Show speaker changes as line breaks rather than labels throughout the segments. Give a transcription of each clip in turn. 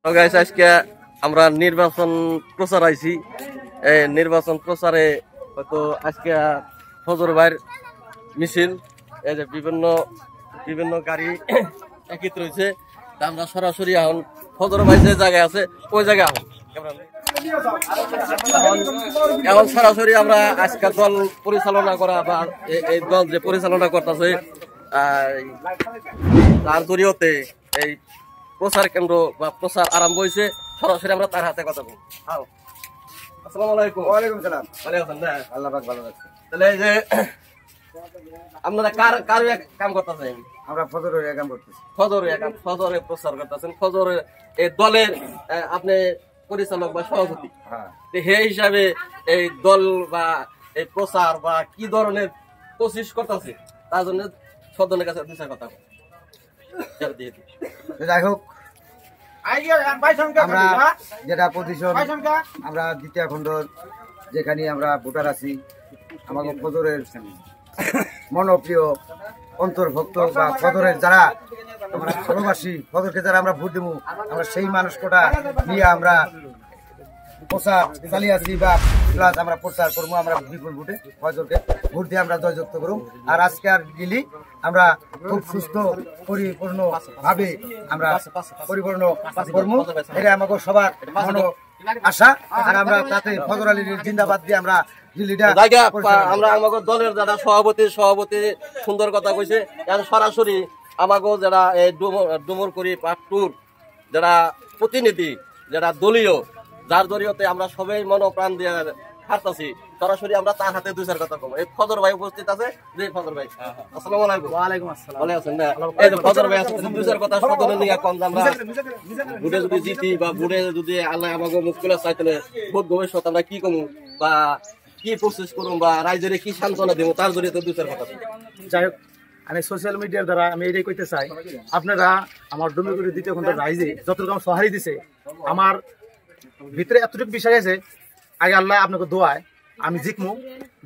Guys আজকে আমরা নির্বাচন প্রচার আইছি। নির্বাচন প্রচারে হয়তো আজকে ফজর ভাইয়ের মিছিল, এই যে বিভিন্ন বিভিন্ন গাড়ি একত্রিত হয়েছে। আমরা সরাসরি এখন ফজর ভাই যে জায়গায় আছে ওই জায়গায় এখন সরাসরি আমরা আজকে দল পরিচালনা করা বা এই দল যে পরিচালনা করতেছে তার জরিয়তে এই প্রচার কেন্দ্র বা প্রচার আরম্ভ হয়েছে। সরাসরি আমরা তার হাতে কথা বলবো। আসসালামু আলাইকুম।
ওয়ালাইকুম সালাম।
ভালো আছেন না?
আল্লাহ পাক ভালো আছে।
তাহলে এই যে আপনারা কার কাম করতেছেন?
আমরা ফজরের কাম করতেছি।
ফজরে প্রচার করতেছেন। ফজরের এই দলের আপনি পরিচালক বা সভাপতি, সেই হিসাবে এই দল বা এই প্রচার বা কি ধরনের কোশিশ করতেছে তার জন্য সদনের কাছে দুই চার কথা
যাই হোক, আমরা যেটা পজিশন আমরা দ্বিতীয় খণ্ডর যেখানে আমরা ভোটার আছি, আমাকে ফজরের মনপ্রিয় অন্তর্ভুক্ত বা ফজরের যারা আমরা ভালোবাসি, ফজরকে যারা আমরা ভোট দেবো, আমরা সেই মানুষটা নিয়ে আমরা প্রচার চালিয়ে আছি বা প্লাস আমরা প্রচার করবো। আমরা বিপুল ভোটে ফজরকে ভোট দিয়ে আমরা জয়যুক্ত করব। আর আজকে আর গেলি আমরা খুব সুস্থ পরিপূর্ণ ভাবে আমরা পরিপূর্ণ করবো, এটা আমাকে সবার মনো আশা। আর আমরা তাতে ফজর আলীর জিন্দাবাদ দিয়ে আমরা
আমরা আমাদের দলের যারা সভাপতি সুন্দর কথা কইছে। সরাসরি আমাকে যারা এই ডুমুরকুড়ি পার্ট 2 যারা প্রতিনিধি, যারা দলীয়, যার জরিয়তে আমরা সবাই মনোপ্রাণ দিয়ে হারতাছি, সরাসরি আমরা তার হাতে দুই চার কথা কম। এই ফজর ভাই উপস্থিত আছে। যে ফজর ভাই, আসসালামু আলাইকুম।
ওয়ালাইকুম আসসালাম।
ভালো আছেন না? এই যে ফজর ভাই আছে, দুই চার কথা সদনে নিয়ে কম। আমরা ভোটে যদি জিতি বা ভোটে যদি আল্লাহ আমাকে মুখ খুলে চাই, তাহলে ভোট ভবিষ্যৎ আমরা কি করবো বা কি প্রসেস করুন বা রাইজের কি সান্ত্বনা দেবো তার জরিয়তে দুই চার কথা।
যাই হোক, আমি সোশ্যাল মিডিয়ার দ্বারা আমি এটাই কইতে চাই, আপনারা আমার ডুমুরকুড়ি দ্বিতীয় খণ্ড রাইজে যতটুকু আমার সহারি দিছে, আমার ভিতরে এতটুকু বিষয় আছে, আগে আল্লাহ আপনাকে দোয়ায় আমি জিতমু।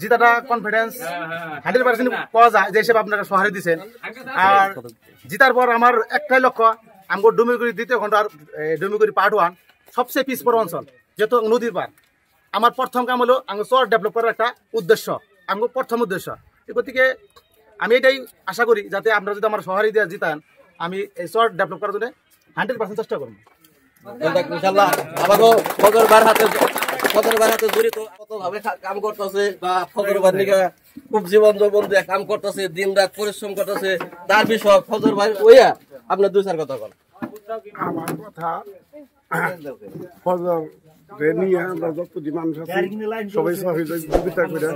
জিতাটা কনফিডেন্স 100% পাওয়া যায় যে হিসেবে আপনারা সহারি দিচ্ছেন। আর জিতার পর আমার একটাই লক্ষ্য, আমার ডুমুরকুড়ি দ্বিতীয় খণ্ড আর ডুমুরকুড়ি পার্ট 1 সবচেয়ে পিছপর অঞ্চল, যেহেতু নদীর পার। আমার প্রথম কাম হলো আমার চর ডেভেলপ করার একটা উদ্দেশ্য, আমার প্রথম উদ্দেশ্য। গতিকে আমি এটাই আশা করি, যাতে আপনারা যদি আমার সহারি দিয়ে জিতান, আমি এই চর ডেভেলপ করার জন্য 100% চেষ্টা করবো।
ইনশাআল্লাহ আমাকে ফজর ভাইয়ের হাতে জড়িত কতভাবে কাম করতেছে বা ফজর ভাইয়ের নিকে খুব জীবন যৌবন দিয়ে কাম করতেছে, দিন রাত পরিশ্রম করতেছে, তার বিষয় ফজর ভাই ওইয়া আপনার দুই চার কথা বল।
আমার কথা ফজর নিয়ে আমরা যতটি মানুষ আছি সবাই সহযোগিতা করে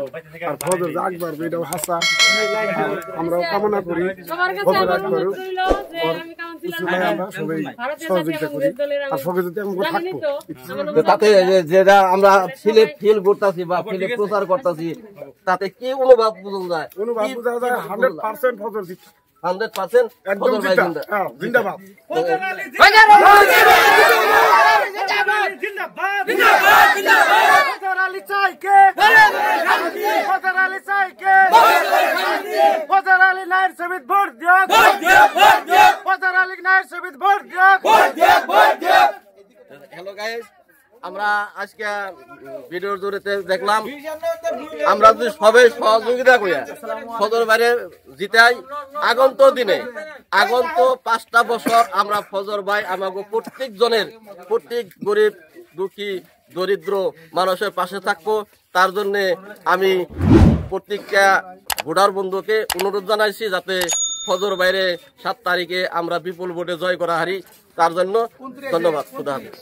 আর ফজর জাগবার এটাও হাসা আমরাও কামনা করি। ফজর একবার আমরা সবাই সহযোগিতা করি আর সবাই যদি আমাকে থাকবো।
তাতে যেটা আমরা ফিল করতেছি বা ফিলে প্রচার করতেছি, তাতে কি অনুভব বোঝা যায়?
অনুভব বোঝা যায় 100% ফজর জিতছে,
100%
একদম জিন্দাবাদ।
হ্যালো গাইস, আমরা আজকে ভিডিওর জরিতে দেখলাম আমরা যদি সবাই সহযোগিতা করি ফজর ভাইয়ের জিতাই, আগন্ত 5টা বছর আমরা ফজর ভাই আমাকে প্রত্যেক গরিব দুঃখী দরিদ্র মানুষের পাশে থাকবো। তার জন্য আমি প্রত্যেকটা ভোটার বন্ধুকে অনুরোধ জানাইছি, যাতে ফজর বাইরে 7 তারিখে আমরা বিপুল ভোটে জয় করা হারি। তার জন্য ধন্যবাদ। খুদা হাফেজ।